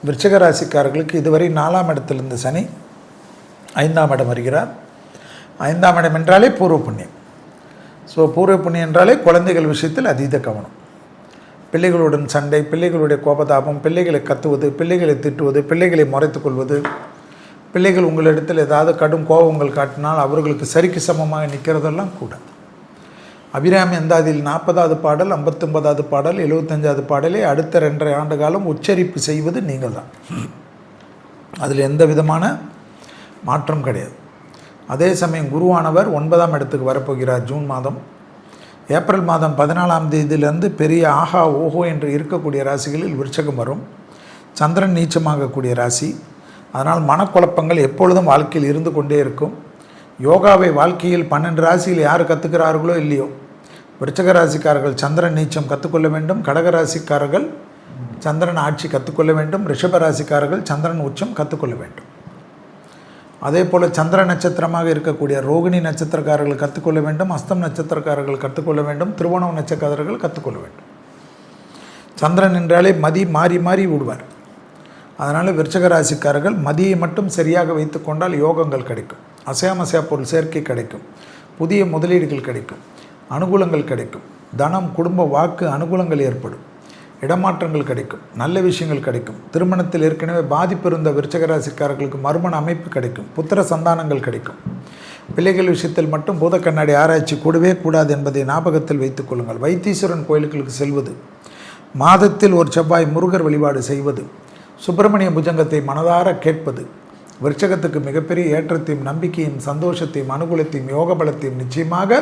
விருச்சிக ராசிக்காரர்களுக்கு இதுவரை 4ஆம் இடத்தில் இருந்த சனி 5ஆம் இடம் வருகிறார். 5ஆம் இடம் என்றாலே பூர்வ புண்ணியம். ஸோ பூர்வ புண்ணியம் என்றாலே குழந்தைகள் விஷயத்தில் அதீத கவனம். பிள்ளைகளுடன் சண்டை, பிள்ளைகளுடைய கோபதாபம், பிள்ளைகளை கத்துவது, பிள்ளைகளை திட்டுவது, பிள்ளைகளை முறைத்து கொள்வது, பிள்ளைகள் உங்களிடத்தில் ஏதாவது கடும் கோபங்கள் காட்டினால் அவர்களுக்கு சரிக்கு சமமாக நிற்கிறதெல்லாம் கூடாது. அபிராமி அந்தாதியில் 40வது பாடல், 59வது பாடல், 75வது பாடலை அடுத்த 2.5 ஆண்டு காலம் உச்சரிப்பு செய்வது நீங்கள் தான். அதில் எந்த விதமான மாற்றம் கிடையாது. அதே சமயம் குருவானவர் 9ஆம் இடத்துக்கு வரப்போகிறார். ஜூன் மாதம், ஏப்ரல் மாதம் 14ஆம் தேதியிலிருந்து பெரிய ஆஹா ஓஹோ என்று இருக்கக்கூடிய ராசிகளில் விருச்சகம் வரும். சந்திரன் நீச்சமாகக்கூடிய ராசி. அதனால் மனக்குழப்பங்கள் எப்பொழுதும் வாழ்க்கையில் இருந்து கொண்டே இருக்கும். யோகாவை வாழ்க்கையில் 12 ராசியில் யார் கற்றுக்கிறார்களோ இல்லையோ, விருச்சிக ராசிக்காரர்கள் சந்திரன் நீச்சம் கற்றுக்கொள்ள வேண்டும், கடக ராசிக்காரர்கள் சந்திரன் ஆட்சி கற்றுக்கொள்ள வேண்டும், ரிஷப ராசிக்காரர்கள் சந்திரன் உச்சம் கற்றுக்கொள்ள வேண்டும். அதே போல் சந்திர நட்சத்திரமாக இருக்கக்கூடிய ரோகிணி நட்சத்திரக்காரர்கள் கற்றுக்கொள்ள வேண்டும், அஸ்தம் நட்சத்திரக்காரர்கள் கற்றுக்கொள்ள வேண்டும், திருவோணம் நட்சத்திரக்காரர்கள் கற்றுக்கொள்ள வேண்டும். சந்திரன் என்றாலே மதி மாறி மாறி விடுவார். அதனால் விருச்சிக ராசிக்காரர்கள் மதியை மட்டும் சரியாக வைத்து கொண்டால் யோகங்கள் கிடைக்கும், அசையாமசையா பொருள் சேர்க்கை கிடைக்கும், புதிய முதலீடுகள் கிடைக்கும், அனுகூலங்கள் கிடைக்கும், தனம், குடும்ப, வாக்கு அனுகூலங்கள் ஏற்படும், இடமாற்றங்கள் கிடைக்கும், நல்ல விஷயங்கள் கிடைக்கும். திருமணத்தில் ஏற்கனவே பாதிப்பு இருந்த விருச்சிக ராசிக்காரர்களுக்கு மறுமண அமைப்பு கிடைக்கும், புத்திர சந்தானங்கள் கிடைக்கும். பிள்ளைகள் விஷயத்தில் மட்டும் பூத கண்ணாடி ஆராய்ச்சி கூடவே கூடாது என்பதை ஞாபகத்தில் வைத்துக் கொள்ளுங்கள். வைத்தீஸ்வரன் கோயில்களுக்கு செல்வது, மாதத்தில் ஒரு செவ்வாய் முருகர் வழிபாடு செய்வது, சுப்பிரமணிய புஜங்கத்தை மனதார கேட்பது விருச்சகத்துக்கு மிகப்பெரிய ஏற்றத்தையும் நம்பிக்கையும் சந்தோஷத்தையும் அனுகூலத்தையும் யோக பலத்தையும் நிச்சயமாக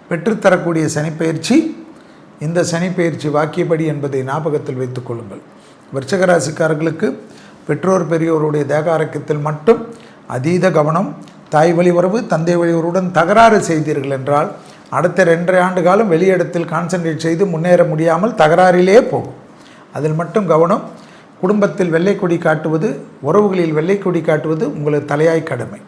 பெற்றுத்தரக்கூடிய சனிப்பெயர்ச்சி. இந்த சனிப்பெயர்ச்சி வாக்கியபடி என்பதை ஞாபகத்தில் வைத்துக் கொள்ளுங்கள். விருச்சிக ராசிக்காரர்களுக்கு பெற்றோர் பெரியோருடைய தேக ஆரோக்கியத்தில் மட்டும் அதீத கவனம். தாய் வழி உறவு, தந்தை வழி உறவுடன் தகராறு செய்தீர்கள் என்றால் அடுத்த 2.5 ஆண்டு காலம் வெளியிடத்தில் கான்சன்ட்ரேட் செய்து முன்னேற முடியாமல் தகராறிலே போகும். அதில் மட்டும் கவனம். குடும்பத்தில் வெள்ளைக்கொடி காட்டுவது, உறவுகளில் வெள்ளைக்கொடி காட்டுவது உங்களுக்கு தலையாய் கடமை.